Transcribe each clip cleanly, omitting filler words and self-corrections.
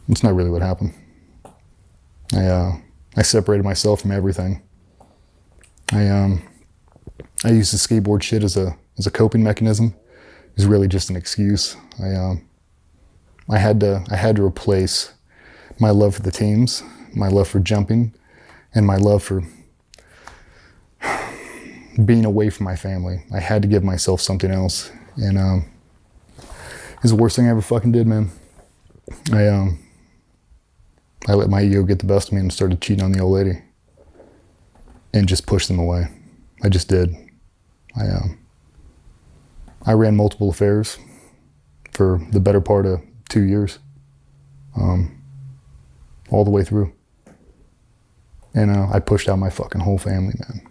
It's not really what happened. I separated myself from everything. I used the skateboard shit as a coping mechanism. It was really just an excuse. I had to replace my love for the teams, my love for jumping, and my love for being away from my family. I had to give myself something else, and it was the worst thing I ever fucking did, man. I let my ego get the best of me and started cheating on the old lady, and just pushed them away. I just did. I ran multiple affairs for the better part of 2 years, all the way through. And I pushed out my fucking whole family, man.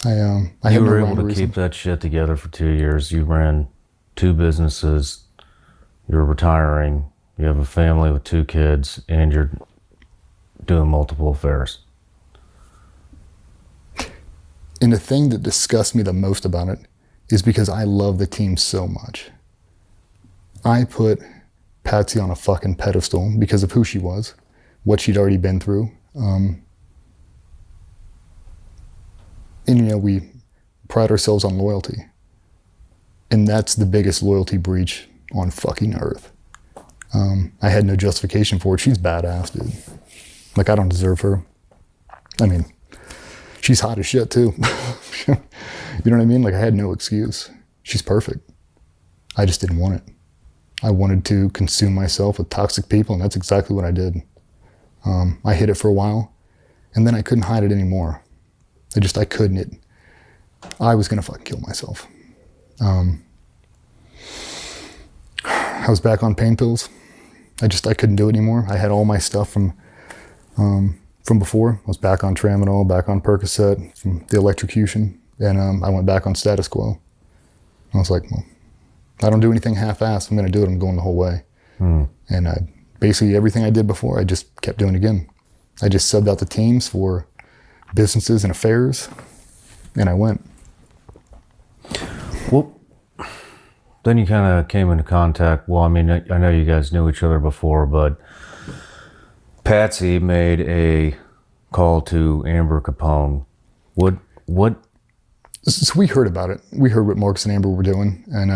I You had were no able to reason. keep that shit together for 2 years. You ran 2 businesses. You're retiring. You have a family with 2 kids, and you're doing multiple affairs. And the thing that disgusts me the most about it is because I love the team so much. I put Patsy on a fucking pedestal because of who she was, what she'd already been through. And you know, we pride ourselves on loyalty. And that's the biggest loyalty breach on fucking earth. I had no justification for it. She's badass, dude. Like, I don't deserve her. I mean, she's hot as shit too. You know what I mean? Like, I had no excuse. She's perfect. I just didn't want it. I wanted to consume myself with toxic people, and that's exactly what I did. I hid it for a while, and then I couldn't hide it anymore. I couldn't. I was gonna fucking kill myself. I was back on pain pills. I couldn't do it anymore. I had all my stuff from before. I was back on Tramadol, back on Percocet from the electrocution, and I went back on status quo. I was like, well, I don't do anything half-assed. I'm gonna do it. I'm going the whole way. And basically everything I did before, I just kept doing again. I just subbed out the teams for businesses and affairs, and I went. Well, then you kind of came into contact. Well, I mean, I know you guys knew each other before, but Patsy made a call to Amber Capone. What? So we heard about it. We heard what Marcus and Amber were doing, and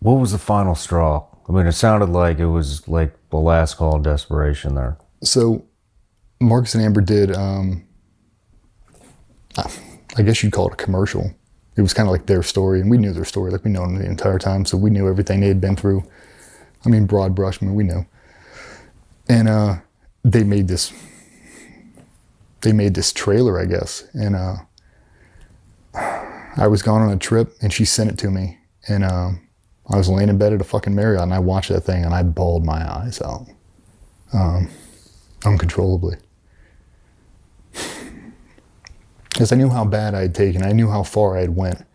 What was the final straw? I mean, it sounded like it was like the last call of desperation there. so Marcus and Amber did. I guess you'd call it a commercial. It was kind of like their story, and we knew their story. Like, we known them the entire time, so we knew everything they had been through. I mean, broad brush. I mean, we knew. And they made this trailer, I guess, and I was gone on a trip, and she sent it to me, and I was laying in bed at a fucking Marriott, and I watched that thing, and I bawled my eyes out, uncontrollably, because I knew how bad I had taken. I knew how far I had went,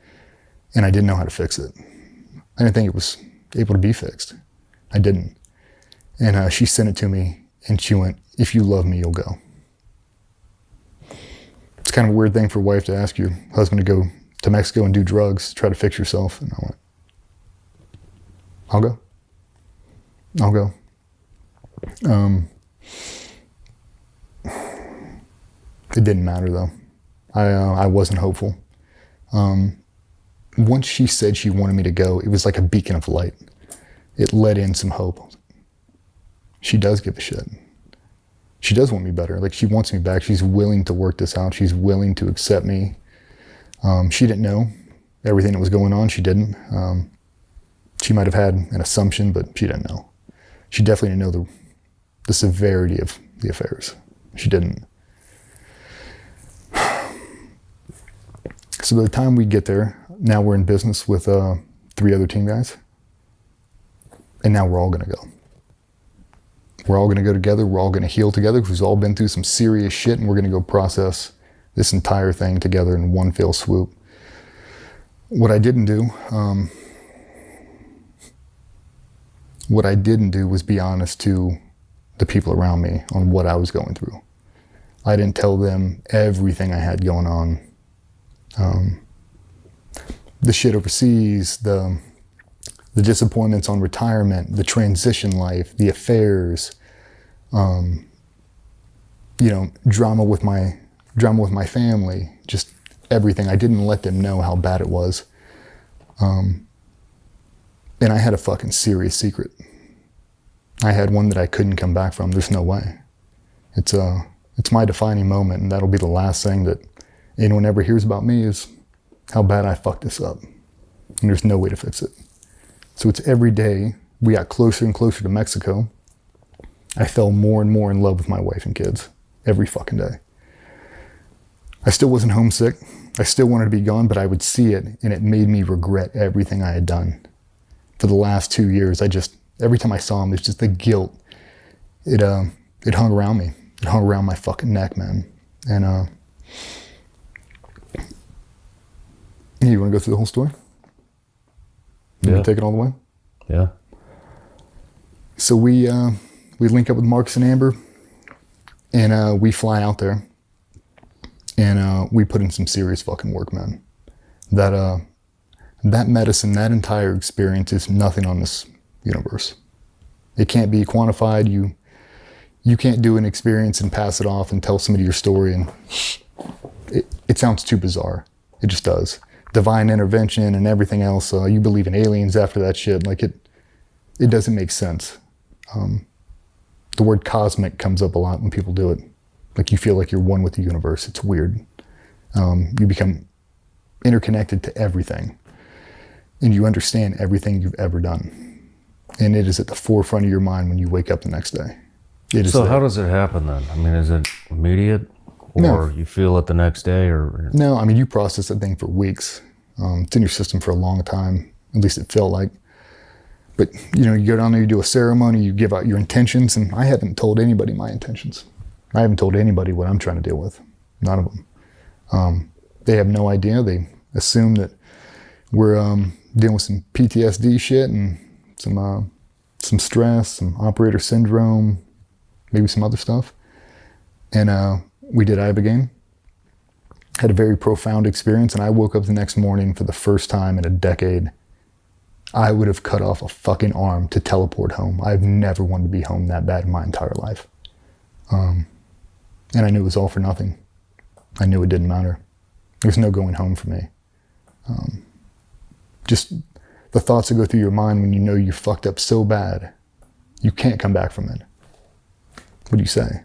and I didn't know how to fix it. I didn't think it was able to be fixed. I didn't. And she sent it to me, and she went, "If you love me, you'll go." It's kind of a weird thing for a wife to ask your husband to go to Mexico and do drugs, try to fix yourself. And I went, "I'll go. I'll go." It didn't matter, though. I wasn't hopeful. Once she said she wanted me to go, it was like a beacon of light. It let in some hope. She does give a shit. She does want me better. Like, she wants me back. She's willing to work this out. She's willing to accept me. She didn't know everything that was going on. She didn't. She might have had an assumption, but she didn't know. She definitely didn't know the severity of the affairs. She didn't. So by the time we get there, now we're in business with 3 other team guys. And now we're all gonna go. We're all gonna go together. We're all gonna heal together, because we've all been through some serious shit, and we're gonna go process this entire thing together in one fell swoop. What I didn't do was be honest to the people around me on what I was going through. I didn't tell them everything I had going on. The shit overseas, the the disappointments on retirement, the transition life, the affairs, drama with my family, just everything. I didn't let them know how bad it was. And I had a fucking serious secret. I had one that I couldn't come back from. There's no way. It's my defining moment, and that'll be the last thing that anyone ever hears about me is how bad I fucked this up. And there's no way to fix it. So it's every day we got closer and closer to Mexico. I fell more and more in love with my wife and kids every fucking day. I still wasn't homesick. I still wanted to be gone, but I would see it, and it made me regret everything I had done. For the last 2 years, every time I saw him, it's just the guilt. It hung around me. It hung around my fucking neck, man. And you want to go through the whole story? You want to take it all the way? Yeah. So we link up with Marcus and Amber, and we fly out there, and we put in some serious fucking work, man. That medicine, that entire experience is nothing on this universe. It can't be quantified. You can't do an experience and pass it off and tell somebody your story, and it sounds too bizarre. It just does. Divine intervention and everything else. You believe in aliens after that shit. Like it doesn't make sense. The word cosmic comes up a lot when people do it. Like you feel like you're one with the universe. It's weird. You become interconnected to everything, and you understand everything you've ever done. And it is at the forefront of your mind when you wake up the next day. So how does it happen then? I mean, is it immediate? Or No. you feel it the next day? Or No, I mean, you process that thing for weeks. It's in your system for a long time. At least it felt like. But, you go down there, you do a ceremony, you give out your intentions, and I haven't told anybody my intentions. I haven't told anybody what I'm trying to deal with. None of them. They have no idea. They assume that we're dealing with some PTSD shit and some stress, some operator syndrome, maybe some other stuff. And we did Ibogaine. Had a very profound experience, and I woke up the next morning for the first time in a decade. I would have cut off a fucking arm to teleport home. I've never wanted to be home that bad in my entire life. And I knew it was all for nothing. I knew it didn't matter. There's no going home for me. Just the thoughts that go through your mind when you know you fucked up so bad, you can't come back from it. What do you say?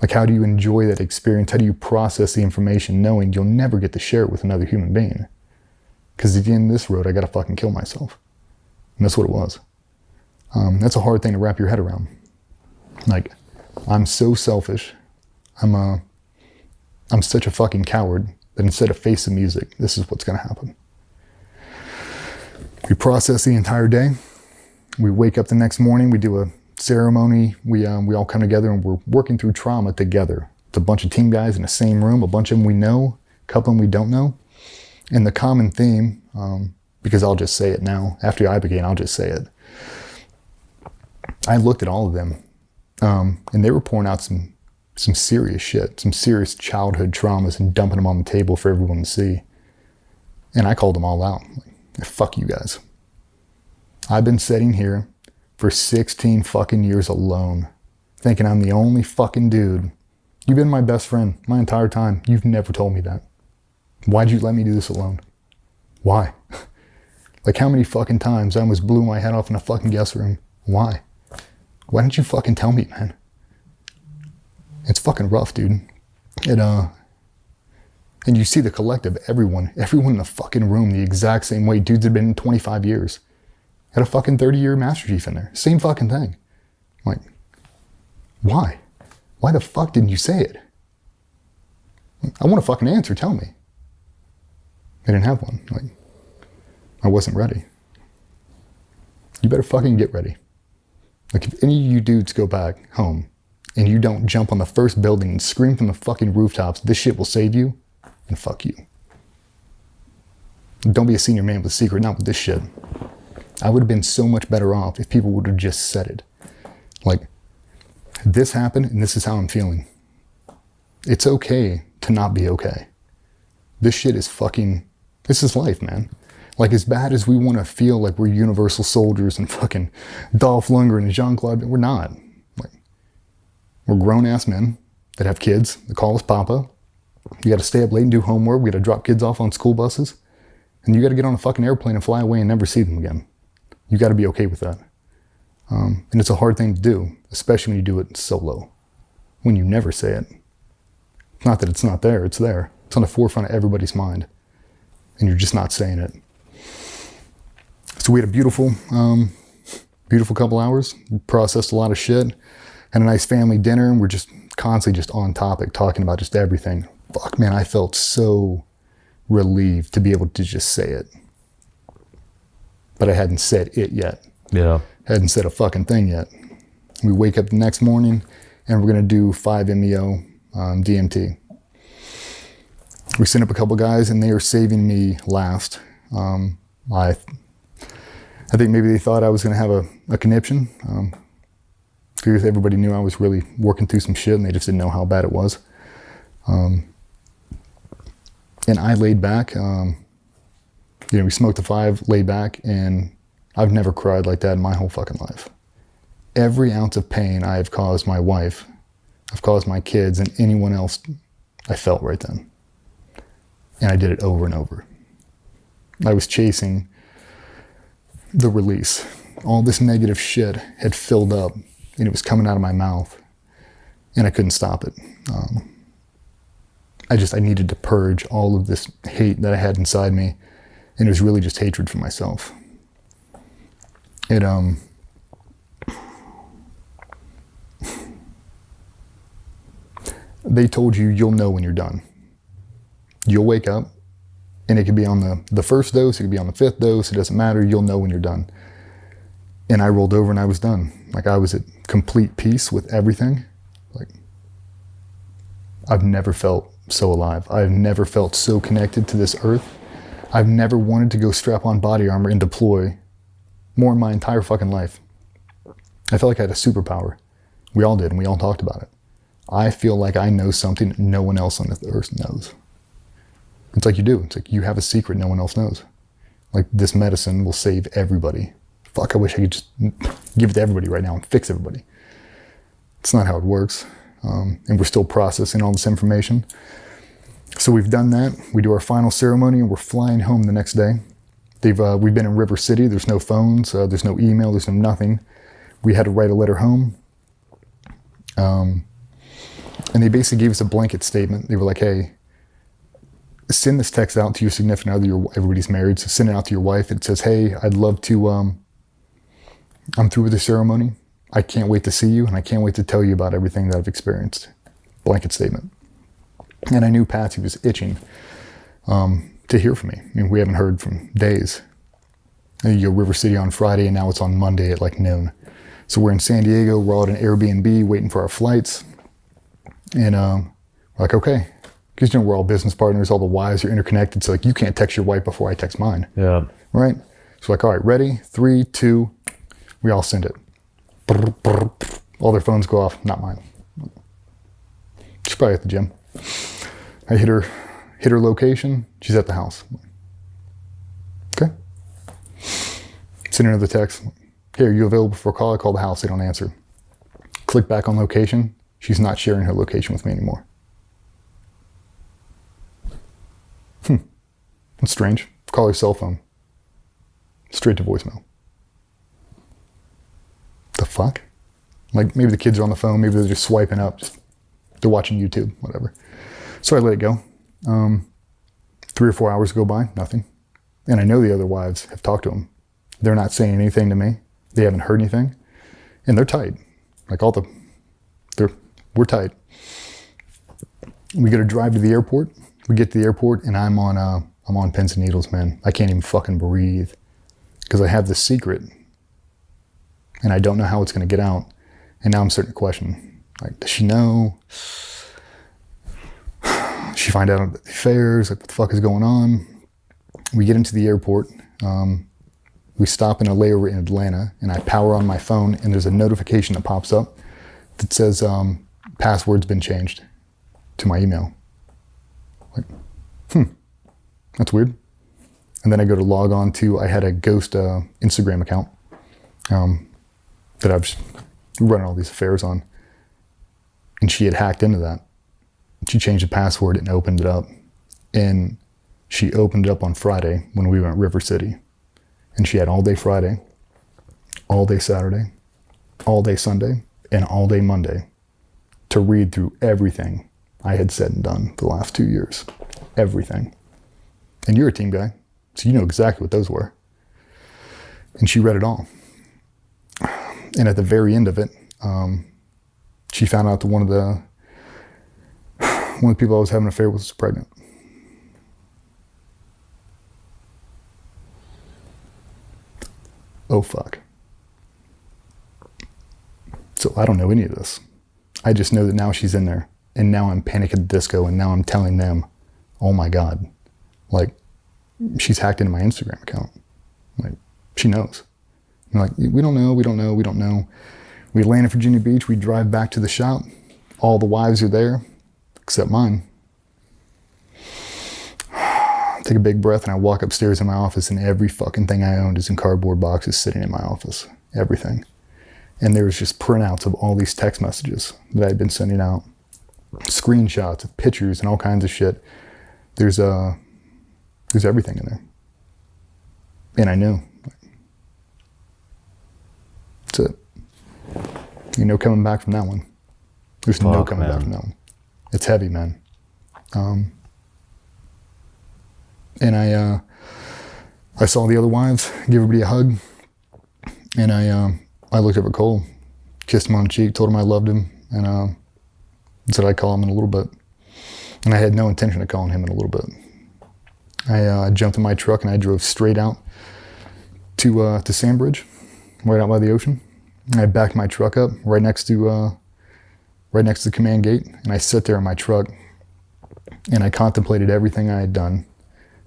Like, how do you enjoy that experience? How do you process the information knowing you'll never get to share it with another human being? Because at the end of this road, I gotta fucking kill myself. And that's what it was. That's a hard thing to wrap your head around. Like, I'm so selfish. I'm such a fucking coward that instead of face the music, this is what's gonna happen. We process the entire day. We wake up the next morning, we do a ceremony, we all come together and we're working through trauma together. It's a bunch of team guys in the same room, a bunch of them we know, a couple of them we don't know. And the common theme, because I'll just say it now, after Ibogaine, I'll just say it. I looked at all of them, and they were pouring out some serious shit, some serious childhood traumas and dumping them on the table for everyone to see. And I called them all out. Like, fuck you guys. I've been sitting here for 16 fucking years alone, thinking I'm the only fucking dude. You've been my best friend my entire time. You've never told me that. Why'd you let me do this alone? Why? Like, how many fucking times I almost blew my head off in a fucking guest room? Why? Why didn't you fucking tell me, man? It's fucking rough, dude. And you see the collective, everyone in the fucking room the exact same way. Dudes had been in 25 years. Had a fucking 30-year Master Chief in there. Same fucking thing. Like, why? Why the fuck didn't you say it? I want a fucking answer, tell me. I didn't have one. Like, I wasn't ready. You better fucking get ready. Like, if any of you dudes go back home and you don't jump on the first building and scream from the fucking rooftops, this shit will save you, and fuck you. Don't be a senior man with a secret, not with this shit. I would have been so much better off if people would have just said it. Like, this happened and this is how I'm feeling. It's okay to not be okay. This shit is fucking, this is life, man. Like, as bad as we want to feel like we're universal soldiers and fucking Dolph Lundgren and Jean-Claude, we're not. Like, we're grown-ass men that have kids that call us Papa. You got to stay up late and do homework. We got to drop kids off on school buses. And you got to get on a fucking airplane and fly away and never see them again. You got to be okay with that. And it's a hard thing to do, especially when you do it solo. When you never say it. Not that it's not there, it's there. It's on the forefront of everybody's mind. And you're just not saying it. So we had a beautiful couple hours. We processed a lot of shit. Had a nice family dinner. And we're just constantly just on topic, talking about just everything. Fuck, man, I felt so relieved to be able to just say it. But I hadn't said it yet. Yeah. Hadn't said a fucking thing yet. We wake up the next morning and we're going to do 5-MeO DMT. We sent up a couple guys and they are saving me last. I think maybe they thought I was going to have a conniption. Because everybody knew I was really working through some shit and they just didn't know how bad it was. And I laid back. We smoked the 5, laid back, and I've never cried like that in my whole fucking life. Every ounce of pain I have caused my wife, I've caused my kids, and anyone else, I felt right then. And I did it over and over. I was chasing the release. All this negative shit had filled up, and it was coming out of my mouth, and I couldn't stop it. I needed to purge all of this hate that I had inside me, and it was really just hatred for myself. They told you you'll know when you're done. You'll wake up, and it could be on the first dose, it could be on the 5th dose, it doesn't matter, you'll know when you're done. And I rolled over and I was done. Like, I was at complete peace with everything. Like, I've never felt so alive. I've never felt so connected to this earth. I've never wanted to go strap on body armor and deploy more in my entire fucking life. I felt like I had a superpower. We all did, and we all talked about it. I feel like I know something no one else on this earth knows. It's like you do. It's like you have a secret no one else knows. Like, this medicine will save everybody. Fuck, I wish I could just give it to everybody right now and fix everybody. It's not how it works. And we're still processing all this information. So we've done that. We do our final ceremony and we're flying home the next day. We've been in River City. There's no phones. There's no email. There's no nothing. We had to write a letter home. And they basically gave us a blanket statement. They were like, hey, send this text out to your significant other. Everybody's married, so send it out to your wife. It says, hey, I'd love to, I'm through with the ceremony. I can't wait to see you, and I can't wait to tell you about everything that I've experienced. Blanket statement. And I knew Patsy was itching to hear from me. I mean, we haven't heard from days. You go River City on Friday, and now it's on Monday at like noon. So we're in San Diego. We're all at an Airbnb waiting for our flights. And we're like, okay. Because, we're all business partners. All the wives are interconnected. So, like, you can't text your wife before I text mine. Yeah. Right? So, like, all right, ready? 3, 2. We all send it. All their phones go off. Not mine. She's probably at the gym. I hit her location. She's at the house. Okay. Send another text. Hey, are you available for a call? I call the house. They don't answer. Click back on location. She's not sharing her location with me anymore. That's strange. Call her cell phone. Straight to voicemail. The fuck? Like, maybe the kids are on the phone. Maybe they're just swiping up. They're watching YouTube, whatever. So I let it go. 3 or 4 hours go by, nothing. And I know the other wives have talked to them. They're not saying anything to me. They haven't heard anything. And they're tight. Like, we're tight. We get a drive to the airport. We get to the airport and I'm on pins and needles, man. I can't even fucking breathe because I have this secret and I don't know how it's going to get out. And now I'm starting to question, like, does she know? She find out about the affairs, like, what the fuck is going on? We get into the airport. We stop in a layover in Atlanta and I power on my phone and there's a notification that pops up that says password's been changed to my email. Like, that's weird. And then I go to log on to, I had a ghost Instagram account that I was running all these affairs on. And she had hacked into that. She changed the password and opened it up. And she opened it up on Friday when we went River City. And she had all day Friday, all day Saturday, all day Sunday, and all day Monday to read through everything I had said and done the last 2 years. Everything. And you're a team guy, so you know exactly what those were. And she read it all. And at the very end of it, she found out that one of the people I was having an affair with was pregnant. Oh, fuck. So I don't know any of this. I just know that now she's in there. And now I'm Panic at the Disco. And now I'm telling them, oh my God, like, she's hacked into my Instagram account. Like, she knows. I'm like, we don't know. We land in Virginia Beach. We drive back to the shop. All the wives are there, except mine. Take a big breath and I walk upstairs in my office and every fucking thing I owned is in cardboard boxes sitting in my office. Everything. And there was just printouts of all these text messages that I had been sending out. Screenshots of pictures and all kinds of shit. There's everything in there. And I knew. That's it. You know, coming back from that one. There's no coming back from that one. It's heavy, man. And I saw the other wives, give everybody a hug. And I looked up at Cole, kissed him on the cheek, told him I loved him, and said I'd call him in a little bit. And I had no intention of calling him in a little bit. I jumped in my truck and I drove straight out to Sandbridge, right out by the ocean. And I backed my truck up right next to the command gate, and I sat there in my truck and I contemplated everything I had done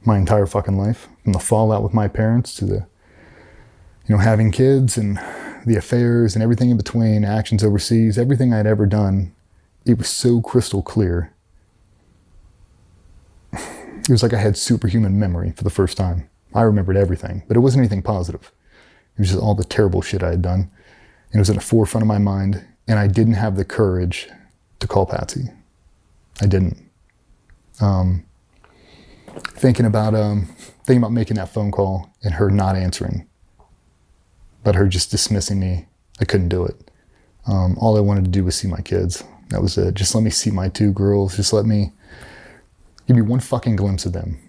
my entire fucking life, from the fallout with my parents to the, having kids and the affairs and everything in between, actions overseas, everything I'd ever done. It was so crystal clear. It was like I had superhuman memory for the first time. I remembered everything, but it wasn't anything positive. It was just all the terrible shit I had done. And it was at the forefront of my mind, and I didn't have the courage to call Patsy. I didn't. Thinking about making that phone call and her not answering, but her just dismissing me, I couldn't do it. All I wanted to do was see my kids. That was it. Just let me see my two girls. Just give me one fucking glimpse of them,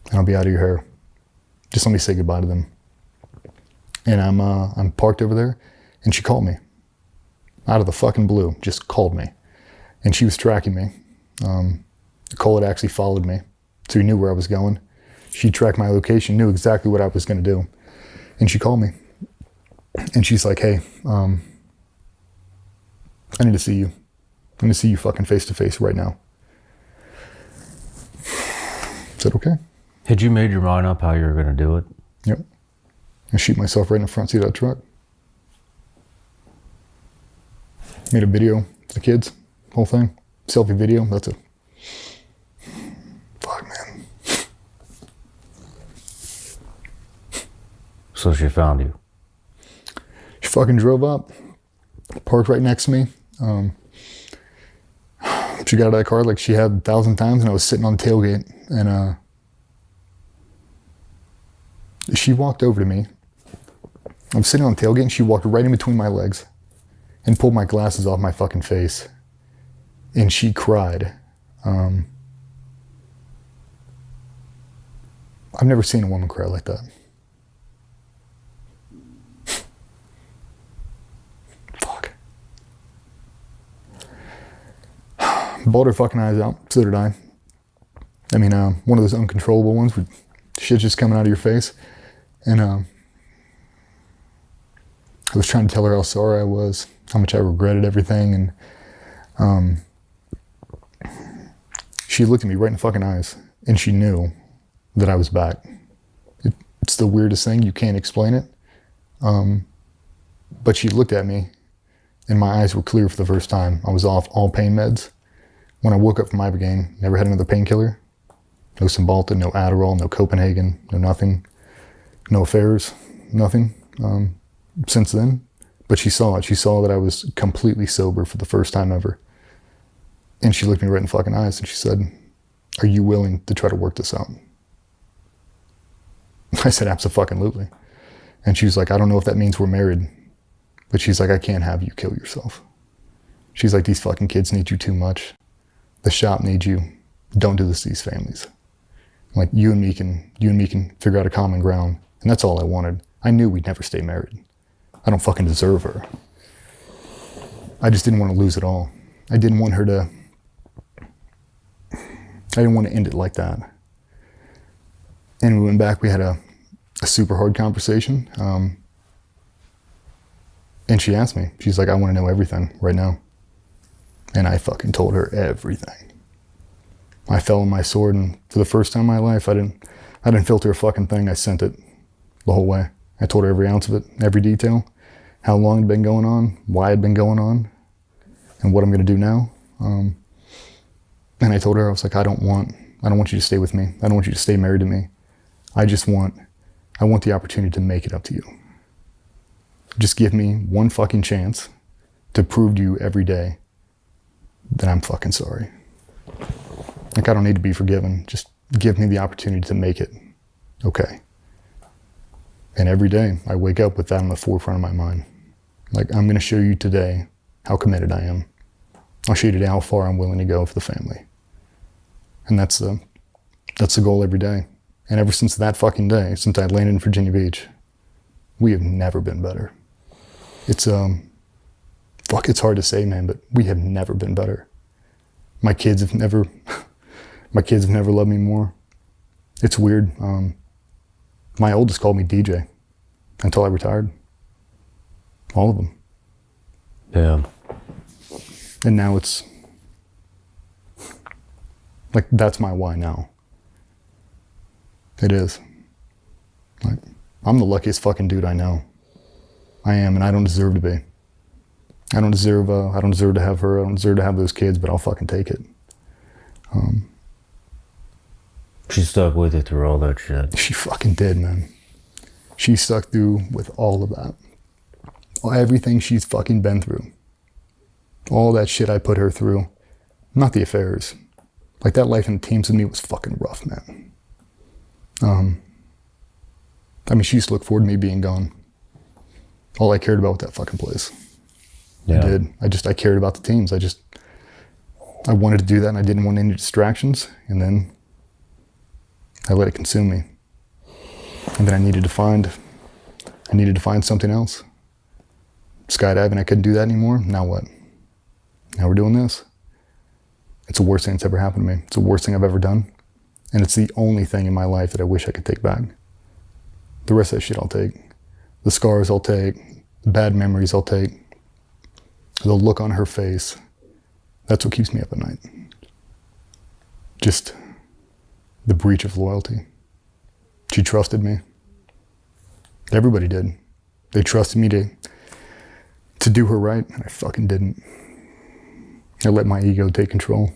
and I'll be out of your hair. Just let me say goodbye to them. And I'm parked over there, and she called me out of the fucking blue. Just called me, and she was tracking me. Cole had actually followed me, so he knew where I was going. She tracked my location, knew exactly what I was going to do, and she called me. And she's like, "Hey, I need to see you. I'm going to see you fucking face to face right now." I said, "Okay." Had you made your mind up how you were going to do it? Yep. I shoot myself right in the front seat of that truck. Made a video for the kids, whole thing. Selfie video, that's it. Fuck, man. So she found you? She fucking drove up, parked right next to me. She got out of that car like she had 1,000 times, and I was sitting on the tailgate, and she walked over to me. I'm sitting on the tailgate, and she walked right in between my legs and pulled my glasses off my fucking face. And she cried. I've never seen a woman cry like that. Fuck. Bawled her fucking eyes out. So did I. I mean, one of those uncontrollable ones where shit's just coming out of your face. And I was trying to tell her how sorry I was, how much I regretted everything, and she looked at me right in the fucking eyes, and she knew that I was back. It's the weirdest thing, you can't explain it. But she looked at me, and my eyes were clear for the first time. I was off all pain meds. When I woke up from Ibogaine, never had another painkiller. No Cymbalta, no Adderall, no Copenhagen, no nothing. No affairs, nothing since then. But she saw it. She saw that I was completely sober for the first time ever. And she looked me right in the fucking eyes and she said, "Are you willing to try to work this out?" I said, "Abso-fucking-lutely." And she was like, "I don't know if that means we're married." But she's like, "I can't have you kill yourself." She's like, "These fucking kids need you too much. The shop needs you. Don't do this to these families. Like, you and me can figure out a common ground." And that's all I wanted. I knew we'd never stay married. I don't fucking deserve her. I just didn't want to lose it all. I didn't want to end it like that. And we went back, we had a super hard conversation. And she asked me, she's like, "I want to know everything right now." And I fucking told her everything. I fell on my sword, and for the first time in my life, I didn't filter a fucking thing. I sent it the whole way. I told her every ounce of it, every detail, how long it'd been going on, why it'd been going on, and what I'm gonna do now. And I told her, I was like, I don't want you to stay with me. I don't want you to stay married to me. I want the opportunity to make it up to you. Just give me one fucking chance to prove to you every day that I'm fucking sorry. Like, I don't need to be forgiven. Just give me the opportunity to make it okay. And every day I wake up with that on the forefront of my mind. Like, I'm gonna show you today how committed I am. I'll show you today how far I'm willing to go for the family. And that's the goal every day. And ever since that fucking day, since I landed in Virginia Beach, we have never been better. It's hard to say, man, but we have never been better. My kids have never loved me more. It's weird. My oldest called me DJ until I retired. All of them. Yeah. And now it's like, that's my why now. It is. Like, I'm the luckiest fucking dude I know. I am, and I don't deserve to be. I don't deserve to have her. I don't deserve to have those kids, but I'll fucking take it. She stuck with you through all that shit. She fucking did, man. She stuck through with all of that. Everything she's fucking been through. All that shit I put her through. Not the affairs. Like, that life in the teams with me was fucking rough, man. I mean, she used to look forward to me being gone. All I cared about was that fucking place. Yeah. I did. I cared about the teams. I wanted to do that, and I didn't want any distractions. And then I let it consume me. And then I needed to find something else. Skydiving, I couldn't do that anymore. Now what? Now we're doing this. It's the worst thing that's ever happened to me. It's the worst thing I've ever done. And it's the only thing in my life that I wish I could take back. The rest of that shit I'll take. The scars I'll take. The bad memories I'll take. The look on her face. That's what keeps me up at night. Just the breach of loyalty. She trusted me. Everybody did. They trusted me to do her right, and I fucking didn't. I let my ego take control.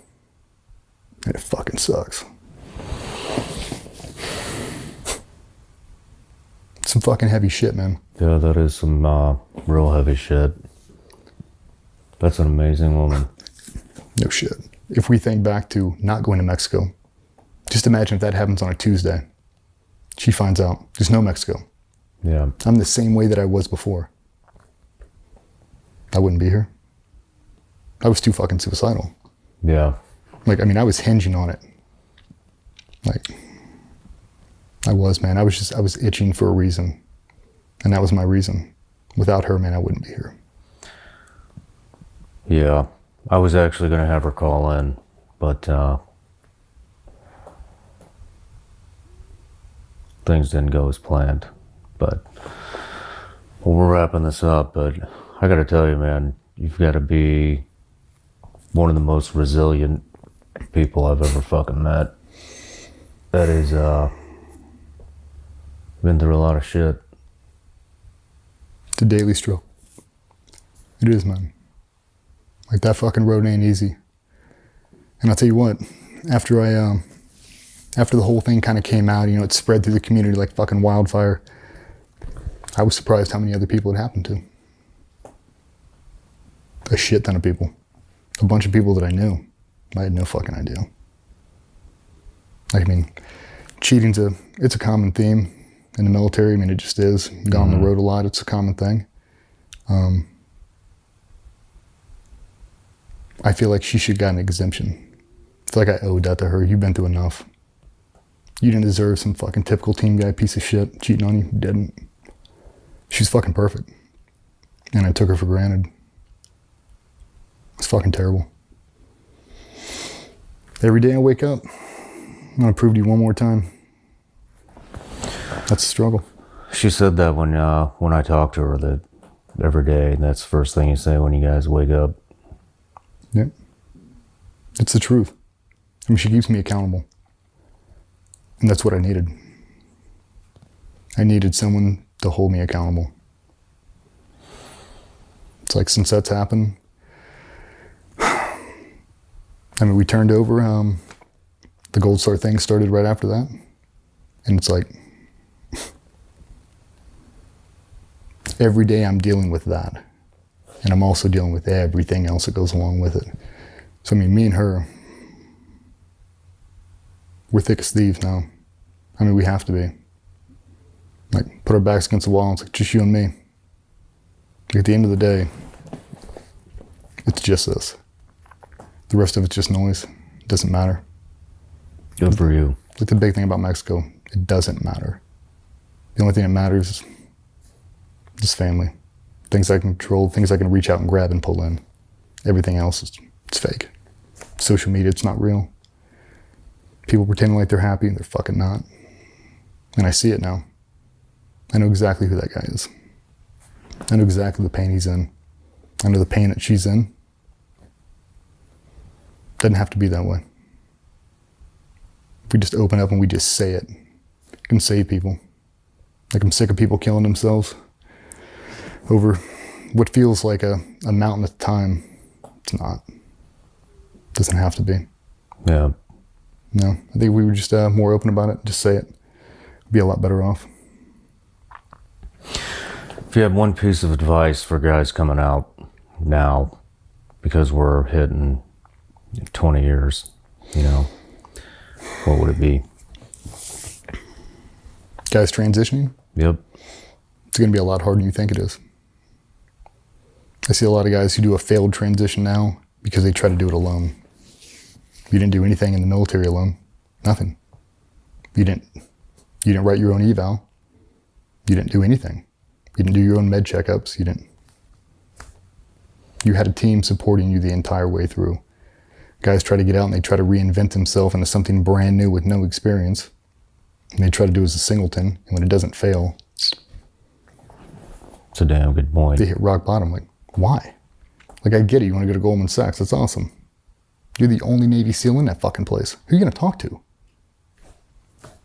And it fucking sucks. Some fucking heavy shit, man. Yeah, that is some real heavy shit. That's an amazing woman. No shit. If we think back to not going to Mexico, just imagine if that happens on a Tuesday. She finds out there's no Mexico. Yeah. I'm the same way that I was before. I wouldn't be here. I was too fucking suicidal. Yeah. Like, I mean, I was hinging on it. Like, I was, man. I was itching for a reason. And that was my reason. Without her, man, I wouldn't be here. Yeah. I was actually going to have her call in, but things didn't go as planned. But well, we're wrapping this up, but I got to tell you, man, you've got to be one of the most resilient people I've ever fucking met. That is, been through a lot of shit. It's a daily struggle. It is, man. Like, that fucking road ain't easy. And I'll tell you what, after I After the whole thing kind of came out, it spread through the community like fucking wildfire. I was surprised how many other people it happened to. A shit ton of people. A bunch of people that I knew. I had no fucking idea. I mean, cheating's it's a common theme in the military. I mean, it just is. Gone on the road a lot, it's a common thing. I feel like she should have got an exemption. I feel like I owed that to her. You've been through enough. You didn't deserve some fucking typical team guy piece of shit cheating on you. You didn't. She's fucking perfect. And I took her for granted. It's fucking terrible. Every day I wake up, I'm gonna prove to you one more time. That's a struggle. She said that when I talked to her, that every day, that's the first thing you say when you guys wake up. Yeah. It's the truth. I mean, she keeps me accountable. And that's what I needed. I needed someone to hold me accountable. It's like, since that's happened, I mean, we turned over, the Gold Star thing started right after that. And it's like, every day I'm dealing with that. And I'm also dealing with everything else that goes along with it. So, I mean, me and her, we're thick as thieves now. I mean, we have to be. Like, put our backs against the wall, it's like, just you and me. At the end of the day, it's just us. The rest of it's just noise. It doesn't matter. Good for you. Like, the big thing about Mexico, it doesn't matter. The only thing that matters is just family. Things I can control, things I can reach out and grab and pull in. Everything else it's fake. Social media, it's not real. People pretending like they're happy and they're fucking not. And I see it now. I know exactly who that guy is. I know exactly the pain he's in. I know the pain that she's in. Doesn't have to be that way. If we just open up and we just say it, it can save people. Like, I'm sick of people killing themselves over what feels like a mountain at the time. It's not. It doesn't have to be. Yeah. No, I think we were just more open about it. Just say it. We'd be a lot better off. If you had one piece of advice for guys coming out now, because we're hitting 20 years, what would it be? Guys transitioning? Yep. It's going to be a lot harder than you think it is. I see a lot of guys who do a failed transition now because they try to do it alone. You didn't do anything in the military alone. Nothing. You didn't write your own eval. You didn't do anything. You didn't do your own med checkups. You had a team supporting you the entire way through. Guys try to get out and they try to reinvent themselves into something brand new with no experience. And they try to do it as a singleton. And when it doesn't fail, it's a damn good point. They hit rock bottom. Like, why? Like, I get it. You want to go to Goldman Sachs. That's awesome. You're the only Navy SEAL in that fucking place. Who are you going to talk to?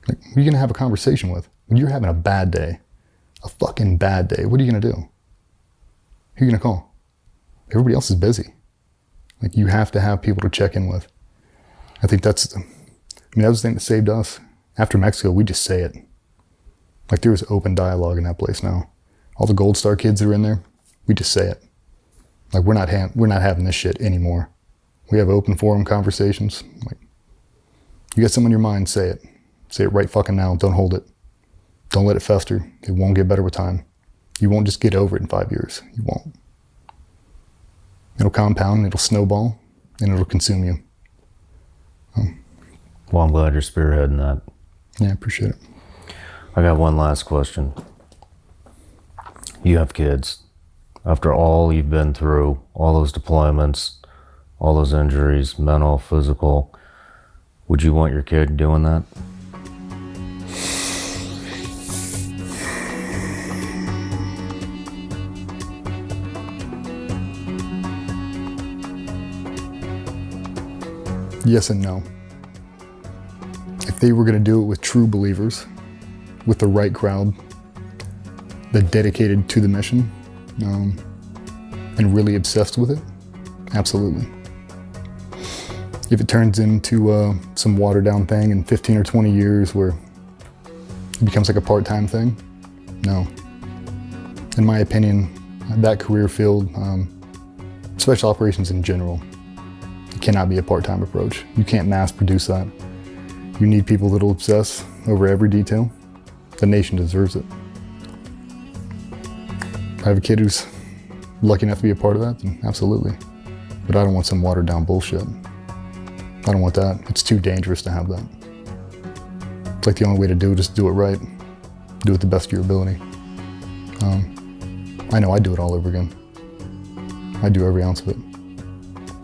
Like, who are you going to have a conversation with? When you're having a bad day, a fucking bad day, what are you going to do? Who are you going to call? Everybody else is busy. Like, you have to have people to check in with. I think that was the thing that saved us. After Mexico, we just say it. Like, there was open dialogue in that place now. All the Gold Star kids that are in there, we just say it. Like, we're not having this shit anymore. We have open forum conversations. Like, you got something in your mind, say it. Say it right fucking now. Don't hold it. Don't let it fester. It won't get better with time. You won't just get over it in 5 years. You won't. It'll compound, it'll snowball, and it'll consume you. Well, I'm glad you're spearheading that. Yeah, I appreciate it. I got one last question. You have kids. After all you've been through, all those deployments, all those injuries, mental, physical, would you want your kid doing that? Yes and no. If they were going to do it with true believers, with the right crowd, that dedicated to the mission, and really obsessed with it, absolutely. If it turns into some watered down thing in 15 or 20 years where it becomes like a part-time thing, no. In my opinion, that career field, special operations in general, it cannot be a part-time approach. You can't mass produce that. You need people that'll obsess over every detail. The nation deserves it. If I have a kid who's lucky enough to be a part of that, then absolutely. But I don't want some watered down bullshit. I don't want that. It's too dangerous to have that. It's like the only way to do it is to do it right. Do it the best of your ability. I know I do it all over again. I do every ounce of it,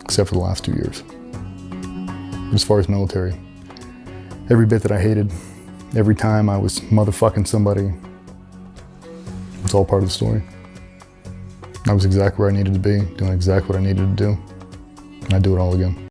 except for the last 2 years. But as far as military, every bit that I hated, every time I was motherfucking somebody, it's all part of the story. I was exactly where I needed to be, doing exactly what I needed to do, and I do it all again.